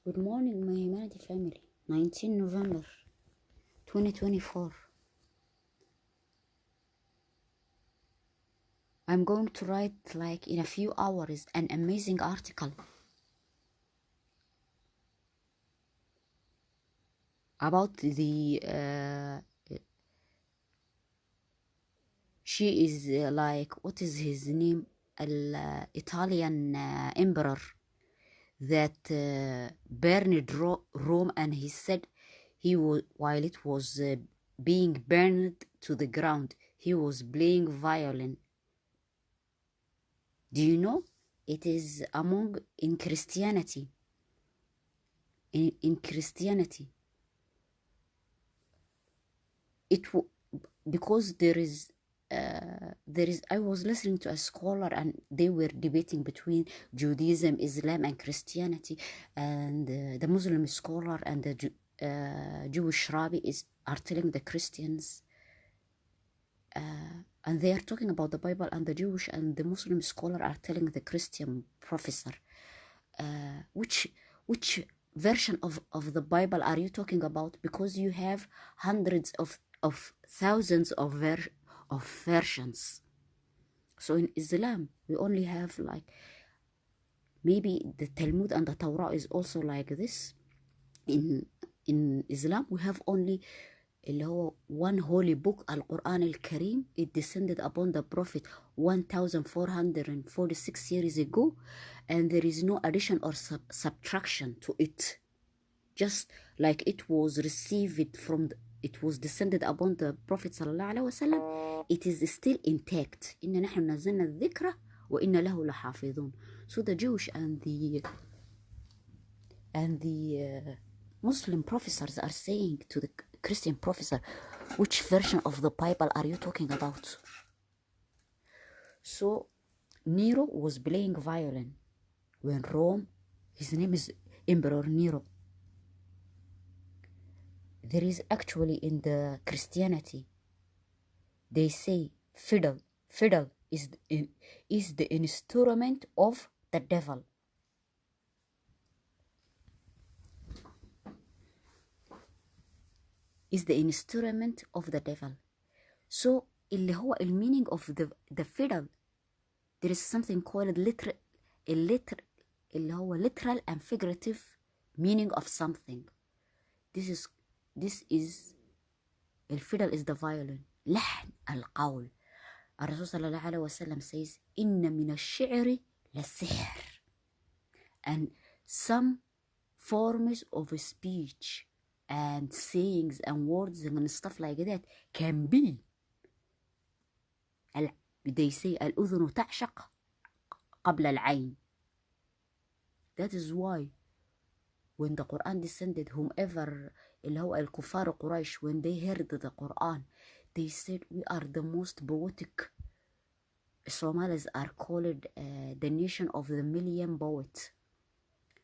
Good morning, my humanity family. 19 November 2024. I'm going to write, like in a few hours, an amazing article about the. She is like, what is his name? Italian emperor that burned Rome, and he said he was, while it was being burned to the ground, he was playing violin. Do you know? It is among in Christianity. In Christianity, because there is. I was listening to a scholar, and they were debating between Judaism, Islam, and Christianity, and the Muslim scholar and the Jewish rabbi are telling the Christians, and they are talking about the Bible, and the Jewish and the Muslim scholar are telling the Christian professor, which version of the Bible are you talking about? Because you have hundreds of thousands of versions. So in Islam, we only have like, maybe the Talmud and the Torah is also like this. In Islam, we have only one holy book, Al-Quran al-Karim. It descended upon the Prophet 1446 years ago, and there is no addition or subtraction to it. Just like it was received from it was descended upon the Prophet sallallahu alaihi wasallam, it is still intact. Inna nahnu nazzalna dhikra wa inna lahu lahafidhun. So the Jewish and the Muslim professors are saying to the Christian professor, which version of the Bible are you talking about? So Nero was playing violin when Rome, his name is Emperor Nero. There is actually in the Christianity, they say fiddle is the instrument of the devil. Is the instrument of the devil. So اللي هو meaning of the fiddle, there is something called literal and figurative meaning of something. This is الفيدل is the violin. لحن القول. الرسول صلى الله عليه وسلم says إن من الشعر للسحر. And some forms of speech and sayings and words and stuff like that can be, they say الأذن تعشق قبل العين. That is why when the Quran descended, whomever اللي هو الكفار قريش, when they heard the Quran, they said, we are the most poetic. Somalis are called the nation of the million poets.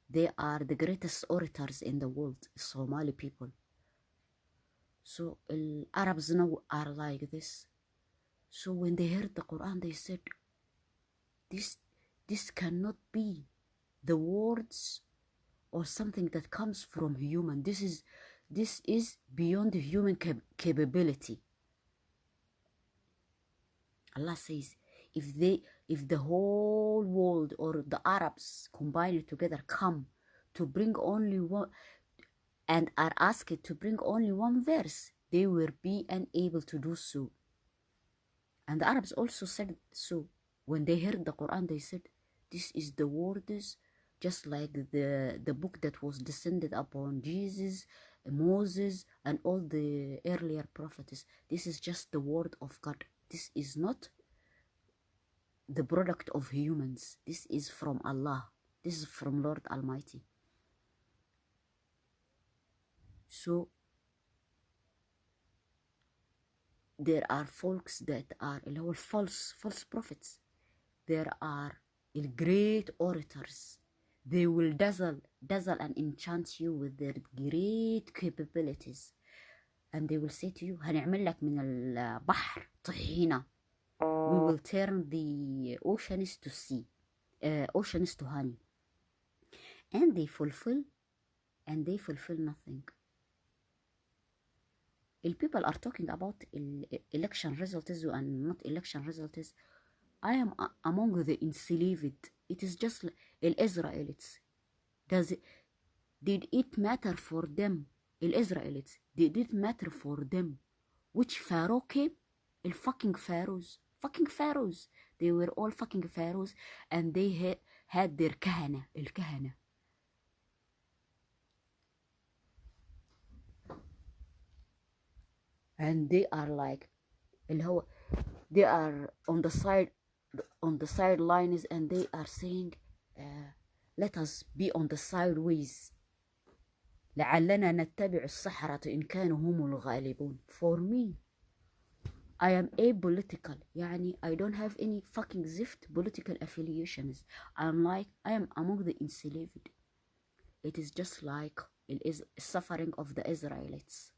They are the greatest orators in the world, Somali people. So Arabs now are like this. So when they heard the Quran, they said, this cannot be the words or something that comes from human. This is beyond human capability. Allah says, if the whole world or the Arabs combined together come to bring only one, and are asked to bring only one verse, they will be unable to do so. And the Arabs also said so. When they heard the Quran, they said, this is the words, just like the book that was descended upon Jesus, Moses, and all the earlier prophets. This is just the word of God. This is not the product of humans. This is from Allah. This is from Lord Almighty. So there are folks that are false prophets. There are great orators. They will dazzle and enchant you with their great capabilities. And they will say to you, هنعمل لك من البحر طحينة. We will turn the oceans to sea, oceans to honey. And they fulfill and they fulfill nothing. If people are talking about election results and not election results, I am among the enslaved. It is just Israelites. Does it, did it matter for them? Israelites, did it matter for them which pharaoh came? Fucking pharaohs. Fucking pharaohs. They were all fucking pharaohs, and they had their kahana. الكهنة. And they are like they are on the sidelines, and they are saying let us be on the sideways لعلنا نتبع السحرة إن كانوا هم الغالبون. For me, I am apolitical. يعني I don't have any fucking zift political affiliations. I am among the enslaved. It is just like it is suffering of the Israelites.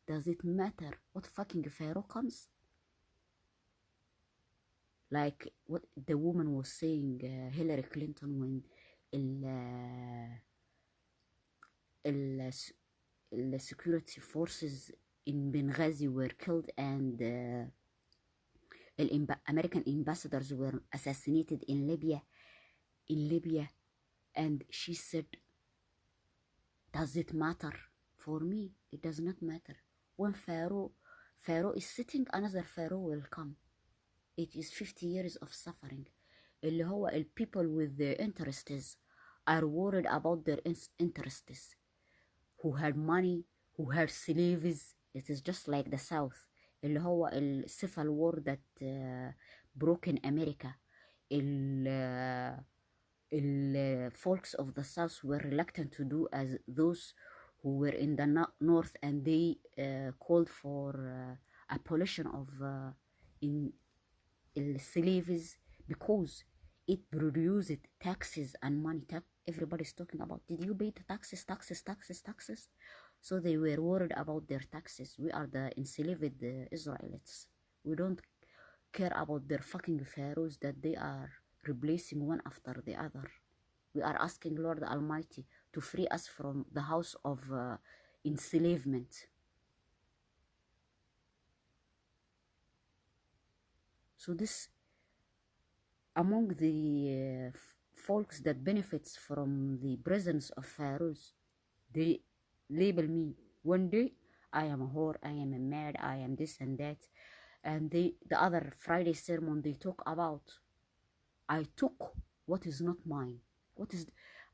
Does it matter what fucking pharaoh comes? Like what the woman was saying, Hillary Clinton, when the security forces in Benghazi were killed, and American ambassadors were assassinated in Libya, and she said, does it matter? For me, it does not matter. When Pharaoh is sitting, another Pharaoh will come. It is 50 years of suffering. اللي هو people with their interests are worried about their interests, who had money, who had slaves. It is just like the South, اللي هو civil war that broke in America. Folks of the South were reluctant to do as those who were in the North, and they called for abolition of in slaves, because it produced taxes and money. Everybody's talking about, did you pay the taxes? So they were worried about their taxes. We are the enslaved Israelites. We don't care about their fucking pharaohs that they are replacing one after the other. We are asking Lord Almighty to free us from the house of enslavement. So this, among the folks that benefits from the presence of pharaohs, they label me. One day I am a whore, I am a mad, I am this and that. And the other Friday sermon, they talk about, I took what is not mine.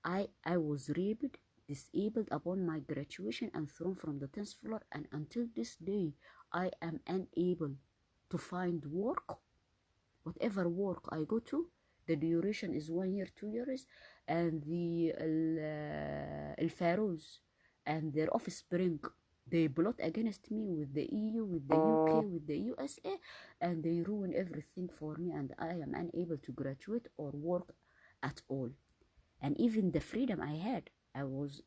I was raped, disabled upon my graduation, and thrown from the 10th floor, and until this day I am unable to find work. Whatever work I go to, the duration is 1 year, 2 years, and the pharaohs and their offspring, they plot against me with the EU, with the UK, with the USA, and they ruin everything for me, and I am unable to graduate or work at all. And even the freedom I had, I was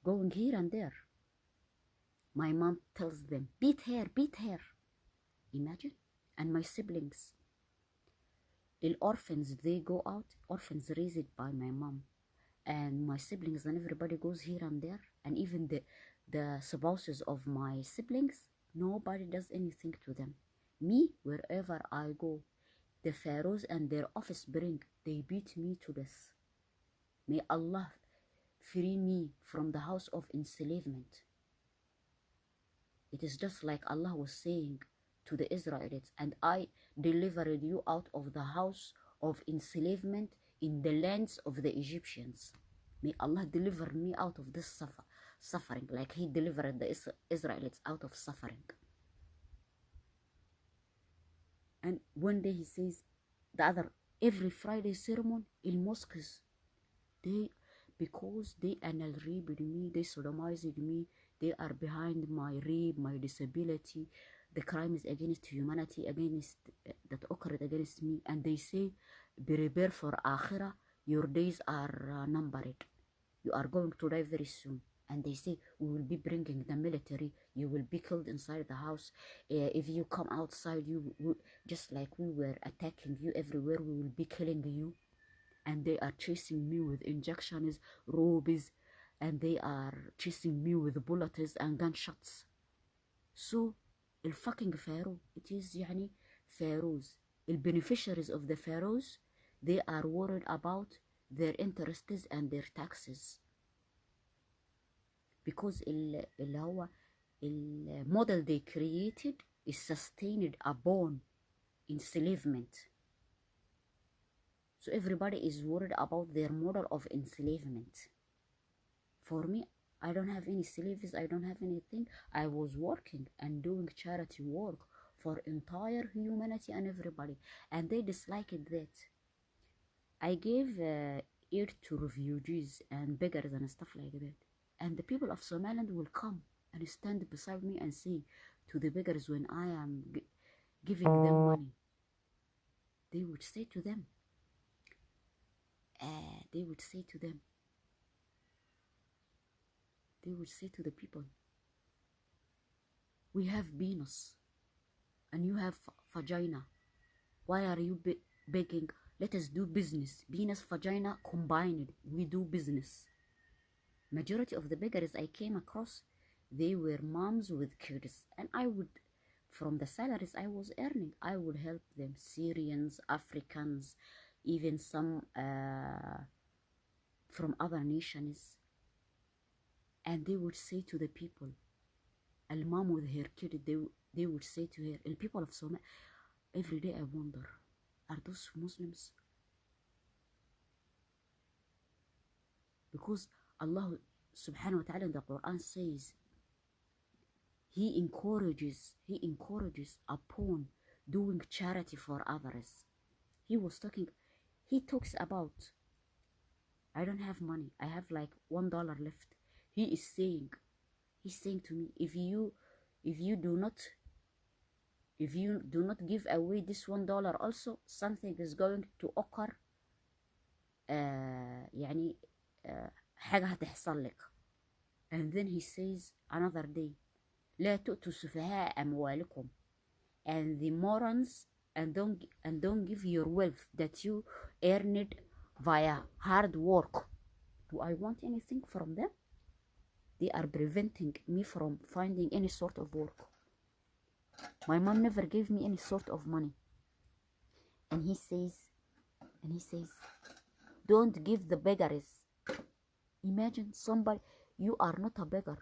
going here and there. My mom tells them, beat her. Imagine. And my siblings, orphans, they go out, orphans raised by my mom, and my siblings, and everybody goes here and there, and even the spouses of my siblings, nobody does anything to them. Me, wherever I go, the pharaohs and their offspring, they beat me to death. May Allah free me from the house of enslavement. It is just like Allah was saying to the Israelites, and I delivered you out of the house of enslavement in the lands of the Egyptians. May Allah deliver me out of this suffering, like He delivered the Israelites out of suffering. And one day He says, every Friday sermon in mosques, because they anal raped me, they sodomized me, they are behind my rape, my disability, the crimes against humanity that occurred against me, and they say, be prepared for Akhirah, your days are numbered, you are going to die very soon. And they say, we will be bringing the military, you will be killed inside the house, if you come outside, just like we were attacking you everywhere, we will be killing you. And they are chasing me with injections, robes, and they are chasing me with bullets and gunshots. So fucking pharaoh, it is يعني pharaohs, beneficiaries of the pharaohs, they are worried about their interests and their taxes, because اللي هو model they created is sustained upon enslavement. So everybody is worried about their model of enslavement. For me, I don't have any slaves, I don't have anything. I was working and doing charity work for entire humanity and everybody, and they disliked that. I gave aid to refugees and beggars and stuff like that, and the people of Somaliland will come and stand beside me and say to the beggars when I am giving them money, they would say to them, they would say to the people, we have penis and you have vagina. Why are you begging? Let us do business. Penis, vagina combined, we do business. Majority of the beggars I came across, they were moms with kids, and I would, from the salaries I was earning, I would help them. Syrians, Africans, even some from other nations. And they would say to the people, al mom with her kid, they would say to her, the people of Somalia, every day I wonder, are those Muslims? Because Allah subhanahu wa ta'ala in the Quran says, He encourages upon doing charity for others. He talks about, I don't have money, I have like $1 left. He's saying to me, if you do not give away this $1 also, something is going to occur, يعني حاجة هتحصل لك. And then he says another day, لا تؤتوا سفهاء أموالكم, and the morons, and don't give your wealth that you earned via hard work. Do I want anything from them? They are preventing me from finding any sort of work. My mom never gave me any sort of money. And he says, don't give the beggars. Imagine somebody, you are not a beggar.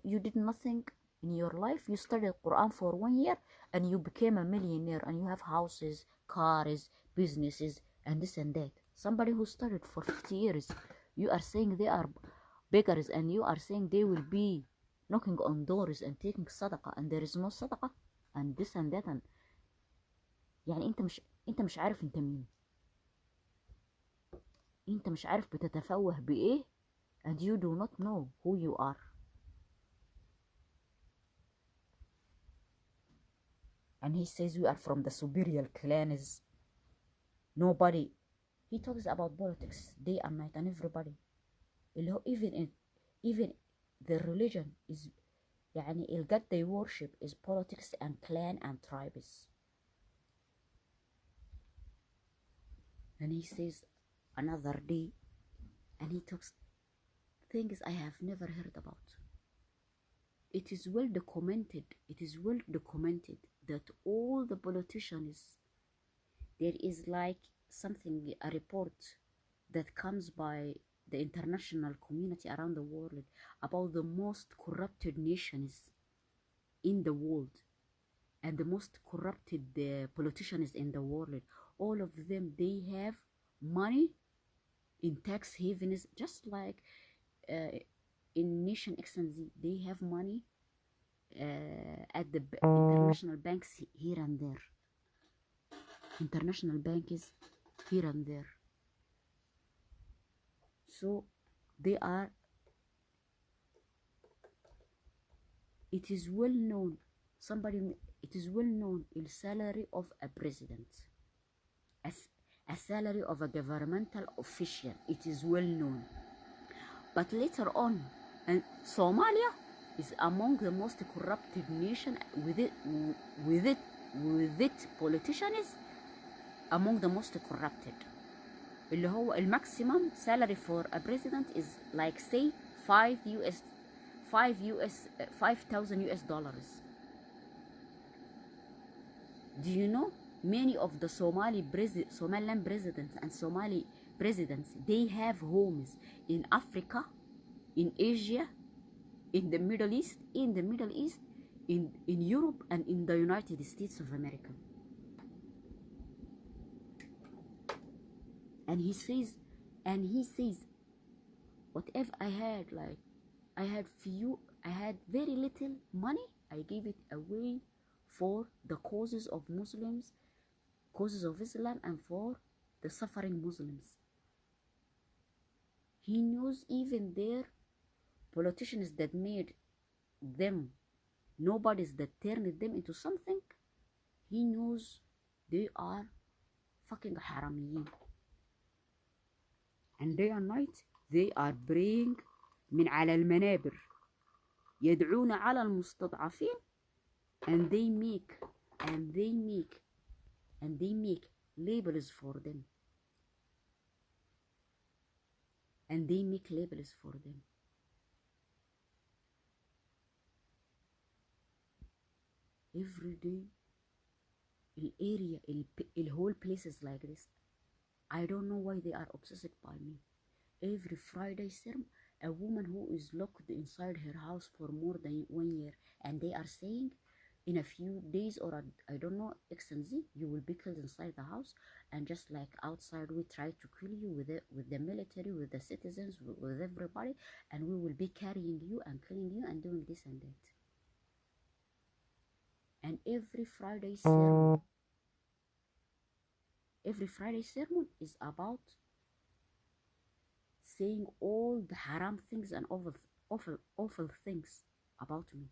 You did nothing in your life. You studied Quran for 1 year and you became a millionaire and you have houses, cars, businesses, and this and that. Somebody who studied for 50 years, you are saying they are beggars, and you are saying they will be knocking on doors and taking sadaqah, and there is no sadaqah, and this and that. And يعني انت مش عارف انت مين. انت مش عارف بتتفوه بايه, and you do not know who you are. And he says we are from the superior clans. Nobody. He talks about politics day and night, and everybody. Even the religion is, يعني الgod they worship is politics and clan and tribes. And he says another day, and he talks things I have never heard about. It is well documented that all the politicians, there is like something, a report that comes by the international community around the world about the most corrupted nations in the world and the most corrupted politicians in the world. All of them, they have money in tax havens, just like in Nation X and Z, they have money at the international banks here and there. International banks here and there. So they are, it is well known, the salary of a president, as a salary of a governmental official, it is well known. But later on, and Somalia is among the most corrupted nation, with it politicians among the most corrupted. اللي هو الماكسيمم salary for a president is like say 5 US 5 US 5,000 US dollars. Do you know many of the Somaliland presidents and Somali presidents, they have homes in Africa, in Asia, in the Middle East, in Europe, and in the United States of America. And he says, whatever I had, like I had very little money, I gave it away for the causes of Muslims, causes of Islam, and for the suffering Muslims. He knows even their politicians that made them nobodies, that turned them into something. He knows they are fucking haramiyin. And day and night they are praying من على المنابر يدعون على المستضعفين, and they make labels for them, every day. The whole place is like this. I don't know why they are obsessed by me. Every Friday sermon, a woman who is locked inside her house for more than 1 year, and they are saying in a few days, or I don't know, X and Z, you will be killed inside the house, and just like outside we try to kill you with the military, with the citizens, with everybody, and we will be carrying you and killing you and doing this and that. And every Friday sermon is about saying all the haram things and awful things about me.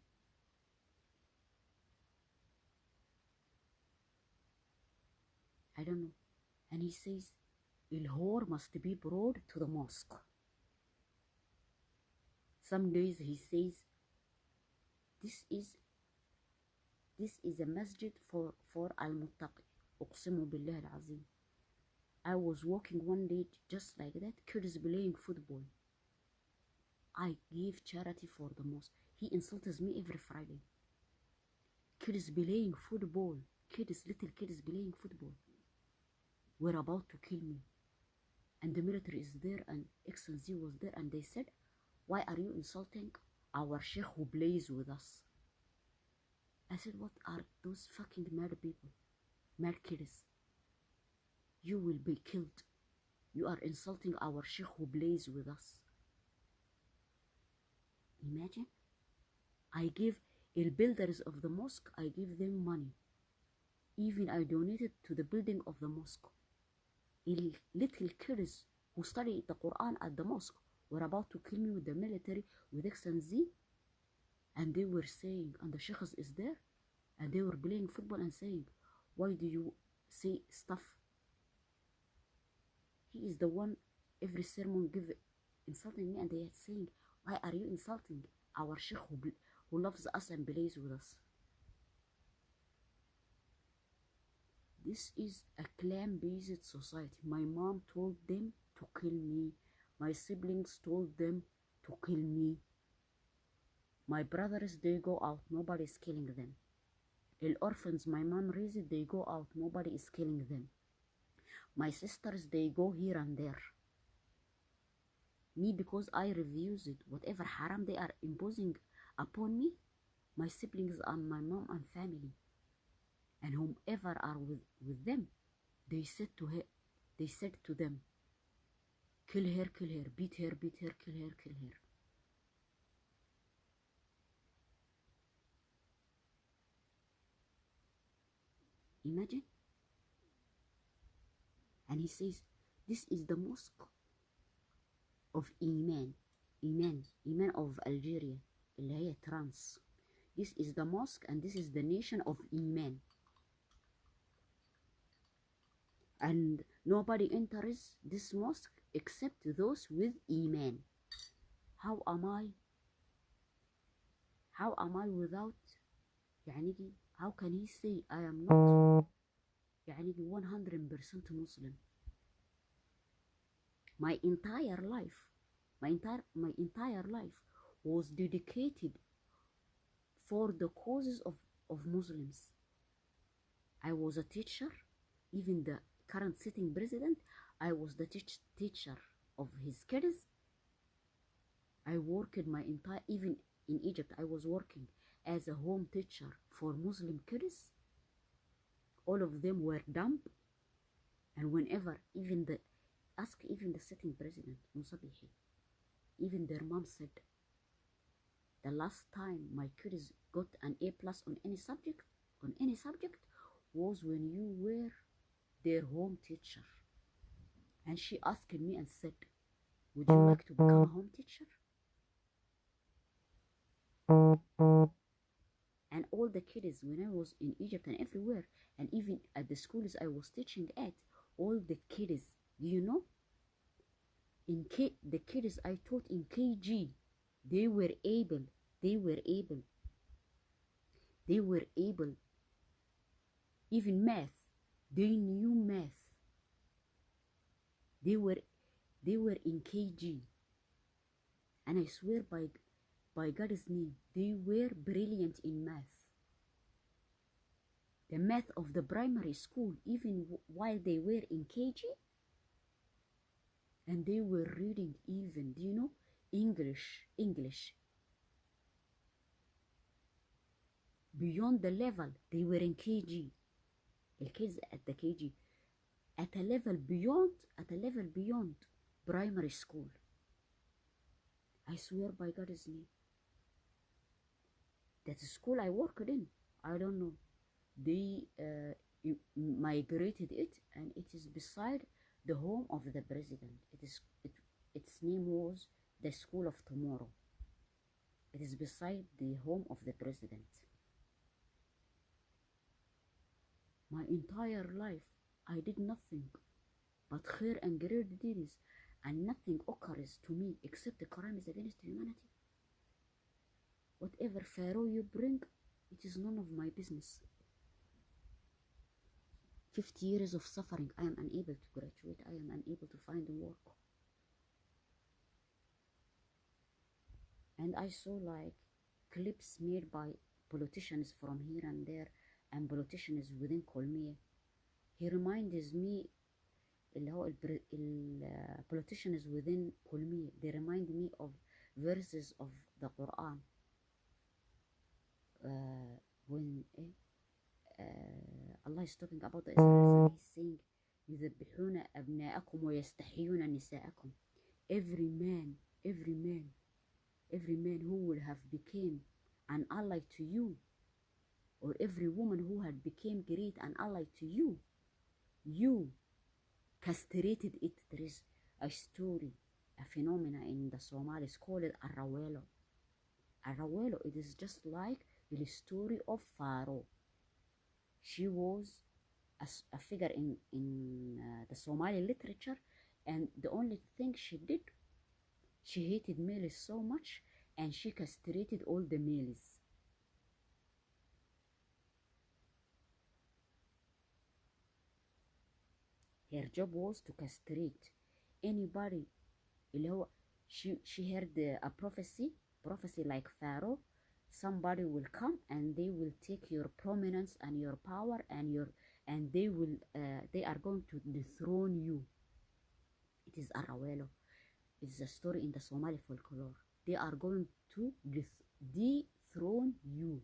I don't know. And he says, Il whore must be brought to the mosque. Some days he says, this is a masjid for al-muttaqi. Uqsimu billah al-azim. I was walking one day just like that, kids playing football. I give charity for the mosque. He insults me every Friday. Kids playing football. Little kids playing football. Were about to kill me. And the military is there, and X and Z was there, and they said, why are you insulting our sheikh who plays with us? I said, what are those fucking mad people? Mad kids. You will be killed. You are insulting our sheikh who plays with us. Imagine. I give the builders of the mosque, I give them money. Even I donated to the building of the mosque. Little kids who study the Quran at the mosque were about to kill me with the military, with X and Z. And they were saying, and the sheikh is there, and they were playing football and saying, why do you say stuff? He is the one every sermon insulting me, and they are saying, why are you insulting our sheikh who loves us and plays with us? This is a clan-based society. My mom told them to kill me. My siblings told them to kill me. My brothers, they go out, nobody is killing them. The orphans my mom raised, they go out, nobody is killing them. My sisters, they go here and there. Me, because I refuse it, whatever haram they are imposing upon me, my siblings and my mom and family, and whomever are with them, they said to them, kill her, beat her, kill her. Imagine. And he says, this is the mosque of Iman of Algeria, اللي هي trans. This is the mosque, and this is the nation of Iman. And nobody enters this mosque except those with Iman. How am I without, how can he say I am not 100% Muslim? My entire life, my entire life was dedicated for the causes of Muslims. I was a teacher, even the current sitting president, I was the teacher of his kids. I worked my entire, even in Egypt, I was working as a home teacher for Muslim kids. All of them were dumb. And whenever, even the sitting president, Musabihi, even their mom said, the last time my kids got an A plus on any subject, was when you were their home teacher. And she asked me and said, would you like to become a home teacher? And all the kids, when I was in Egypt and everywhere, and even at the schools I was teaching at, all the kids, do you know, the kids I taught in KG, they were able, they were able, they were able, even math, they knew math. They were in KG, and I swear by God's name, they were brilliant in math. The math of the primary school, even while they were in KG, and they were reading even, do you know, English. Beyond the level, they were in KG. The kids at the KG, at a level beyond primary school. I swear by God's name. That school I worked in, I don't know, they migrated it, and it is beside the home of the president. Its name was the School of Tomorrow. It is beside the home of the president. My entire life, I did nothing but khair and great deeds, and nothing occurs to me except the crimes against humanity. Whatever pharaoh you bring, it is none of my business. 50 years of suffering, I am unable to graduate, I am unable to find work. And I saw like clips made by politicians from here and there, and politicians within Kolmiye. He reminds me, politicians within Kolmiye, they remind me of verses of the Quran. When Allah is talking about the Israelites, and he's saying, يذبحون أبناءكم ويستحيون نساءكم. Every man who will have become an ally to you, or every woman who had become great an ally to you, you castrated it. There is a story, a phenomena in the Somalis called it Arrawelo. Arrawelo, it is just like the story of Pharaoh. She was a figure in the Somali literature, and the only thing she did, she hated males so much, and she castrated all the males. Her job was to castrate anybody. She heard a prophecy like Pharaoh. Somebody will come and they will take your prominence and your power and they are going to dethrone you. It is Arrawelo. It is a story in the Somali folklore. They are going to dethrone you.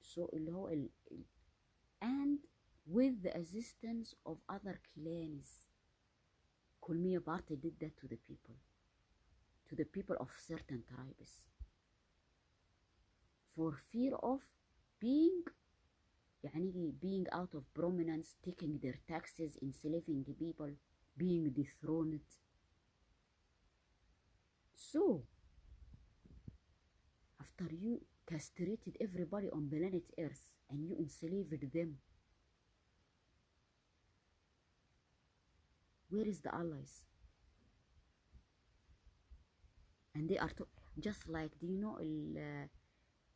So and with the assistance of other clans, Kulmiya party did that to the people of certain tribes, for fear of being out of prominence, taking their taxes, enslaving the people, being dethroned. So after you castrated everybody on planet Earth and you enslaved them, where is the allies? And they are just like, do you know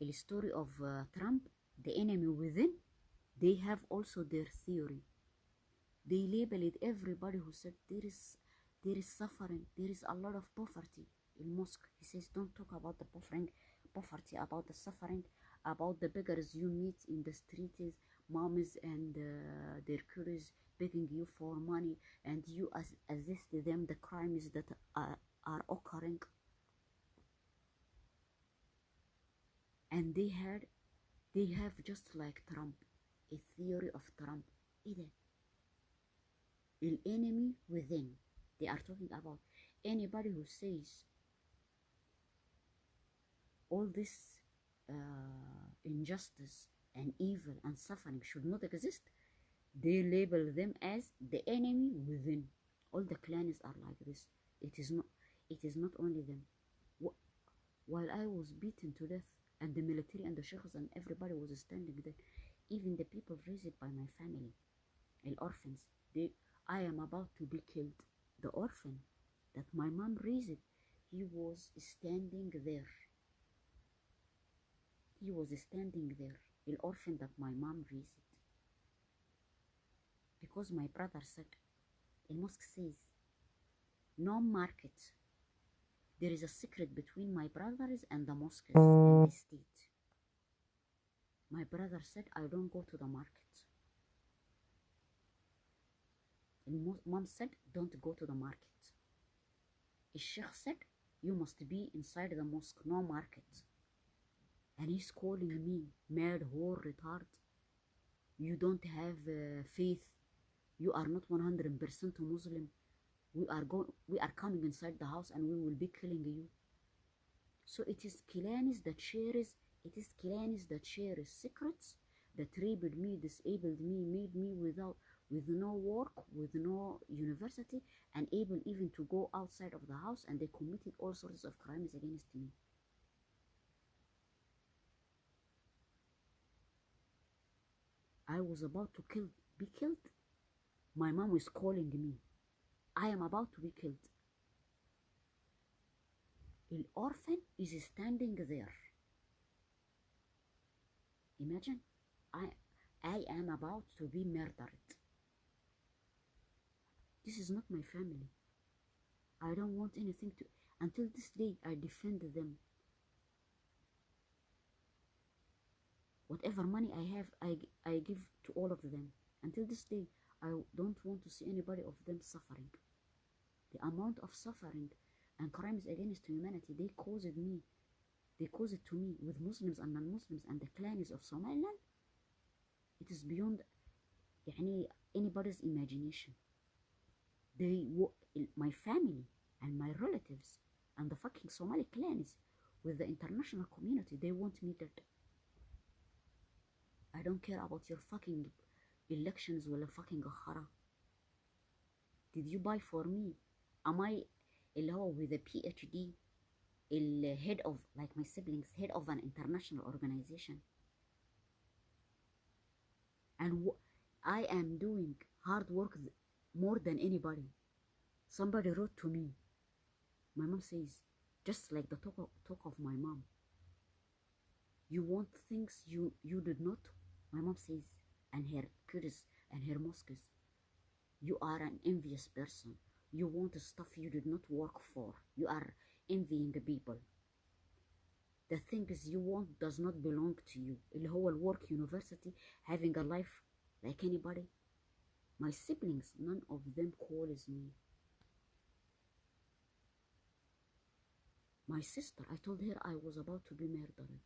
the story of Trump, the enemy within? They have also their theory. They labeled everybody who said there is suffering, there is a lot of poverty in mosque. He says, don't talk about the poverty, about the suffering, about the beggars you meet in the streets, moms and their curious begging you for money, and you assist them the crimes that are occurring. And they have just like Trump, a theory of Trump. إيه the enemy within. They are talking about anybody who says all this injustice and evil and suffering should not exist. They label them as the enemy within. All the clans are like this. It is not. It is not only them. While I was beaten to death, and the military and the sheikhs and everybody was standing there, even the people raised by my family, the orphans, I am about to be killed. The orphan that my mom raised, he was standing there. He was standing there. The orphan that my mom raised. Because my brother said, the mosque says, no market. There is a secret between my brothers and the mosques and the state. My brother said, I don't go to the market. And mom said, don't go to the market. The sheikh said, you must be inside the mosque, no market. And he's calling me mad, whore, retard. You don't have faith. You are not 100% Muslim. We are coming inside the house and we will be killing you. So it is clans that shares secrets, that raped me, disabled me, made me with no work, with no university, and able even to go outside of the house, and they committed all sorts of crimes against me. I was about to be killed. My mom is calling me. I am about to be killed. The orphan is standing there. Imagine, I am about to be murdered. This is not my family. I don't want anything to. Until this day, I defend them. Whatever money I have, I give to all of them. Until this day, I don't want to see anybody of them suffering. The amount of suffering and crimes against humanity they caused to me with Muslims and non-Muslims and the clans of Somaliland, it is beyond anybody's imagination. My family and my relatives and the fucking Somali clans with the international community, they want me dead. I don't care about your fucking elections ولا fucking خرا. Did you buy for me? Am I اللي هو with a PhD, head of, like my siblings, head of an international organization? And I am doing hard work more than anybody. Somebody wrote to me. My mom says, just like the talk of my mom. You want things you did not? My mom says, and her kids and her mosques. You are an envious person. You want stuff you did not work for. You are envying the people. The things you want does not belong to you. اللي هو work, university, having a life like anybody. My siblings, none of them calls me. My sister, I told her I was about to be murdered.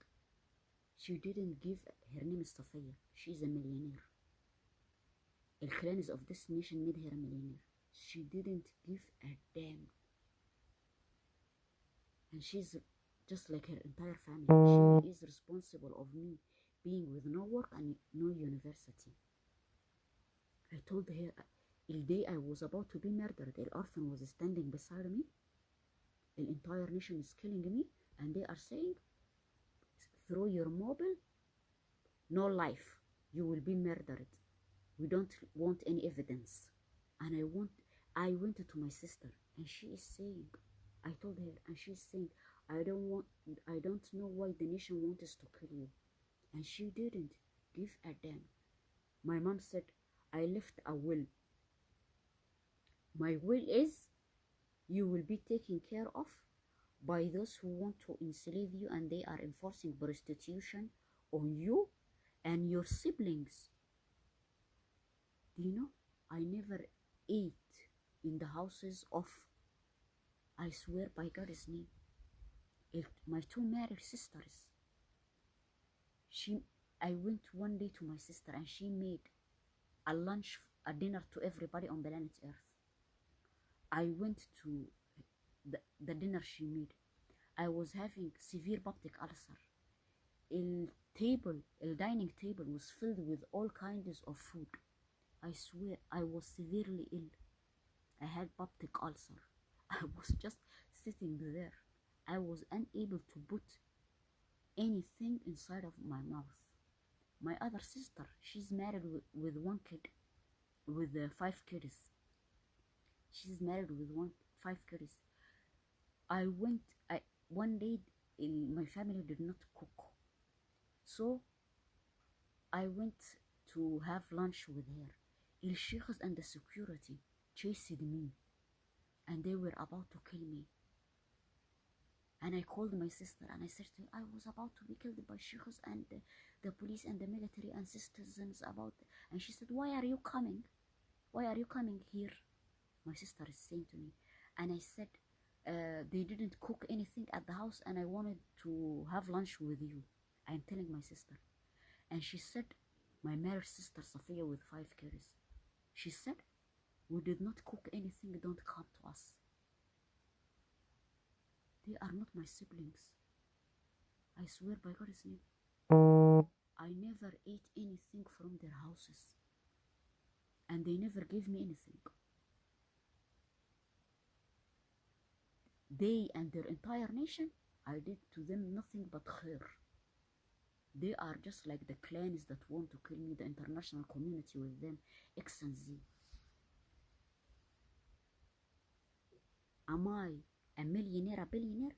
She didn't give. Her name is Safiya. She's a millionaire. The clans of this nation made her a millionaire. She didn't give a damn. And she's just like her entire family. She is responsible of me being with no work and no university. I told her the day I was about to be murdered, the orphan was standing beside me. The entire nation is killing me, and they are saying, through your mobile, no life, you will be murdered. We don't want any evidence. And I went to my sister, and she is saying, I told her, and she's saying, I don't know why the nation wants us to kill you. And she didn't give a damn. My mom said, I left a will My will is you will be taken care of by those who want to enslave you, and they are enforcing prostitution on you and your siblings. Do you know, I never ate in the houses of, I swear by God's name, my two married sisters. I went one day to my sister and she made a lunch, a dinner to everybody on planet Earth. I went to the dinner she made. I was having severe peptic ulcer. The dining table was filled with all kinds of food. I swear I was severely ill. I had peptic ulcer. I was just sitting there. I was unable to put anything inside of my mouth. My other sister, she's married with one kid, with 5 kids. She's married with 5 kids. One day, my family did not cook, so I went to have lunch with her. El Sheikhs and the security chased me, and they were about to kill me. And I called my sister and I said to her, I was about to be killed by sheikhs and the police and the military and citizens and she said, why are you coming? Why are you coming here? My sister is saying to me. And I said, they didn't cook anything at the house and I wanted to have lunch with you. I'm telling my sister. And she said, my married sister Safia with 5 kids. She said, we did not cook anything, don't come to us. They are not my siblings. I swear by God's name. I never ate anything from their houses. And they never gave me anything. They and their entire nation, I did to them nothing but khair. They are just like the clans that want to kill me, the international community with them, X and Z. Am I a millionaire, a billionaire?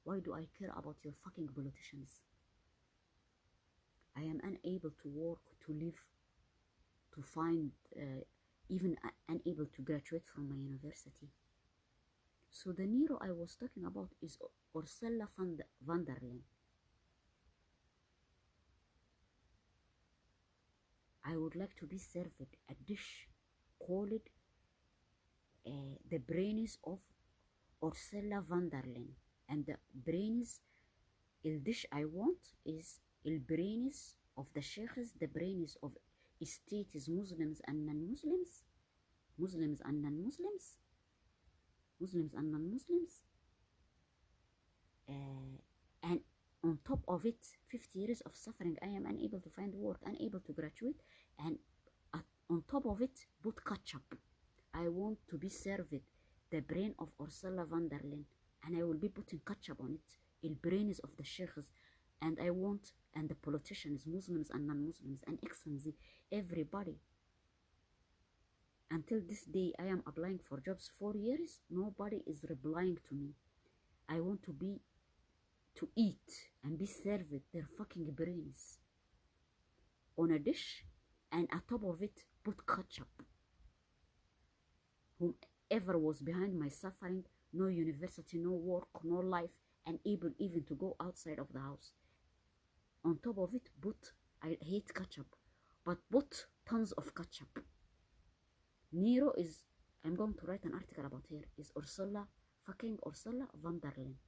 Why do I care about your fucking politicians? I am unable to work, to live, to find, even unable to graduate from my university. So the Nero I was talking about is Ursula von der Leyen. I would like to be served a dish called the brains of Ursula von der Leyen. And the brains, the dish I want is the brains of the sheikhs, the brains of states, Muslims and non-Muslims, Muslims and non-Muslims, Muslims and non-Muslims, and on top of it, 50 years of suffering. I am unable to find work, unable to graduate, and on top of it, put ketchup. I want to be served the brain of Ursula von der Leyen, and I will be putting ketchup on it, the brains of the sheikhs, and I want, and the politicians, Muslims and non-Muslims, and X and Z, everybody. Until this day, I am applying for jobs 4 years. Nobody is replying to me. I want to eat and be served their fucking brains on a dish, and on top of it, put ketchup. Whomever was behind my suffering, no university, no work, no life, and able even to go outside of the house. On top of it, I hate ketchup, but put tons of ketchup. Nero is, I'm going to write an article about her, is Ursula von der Leyen.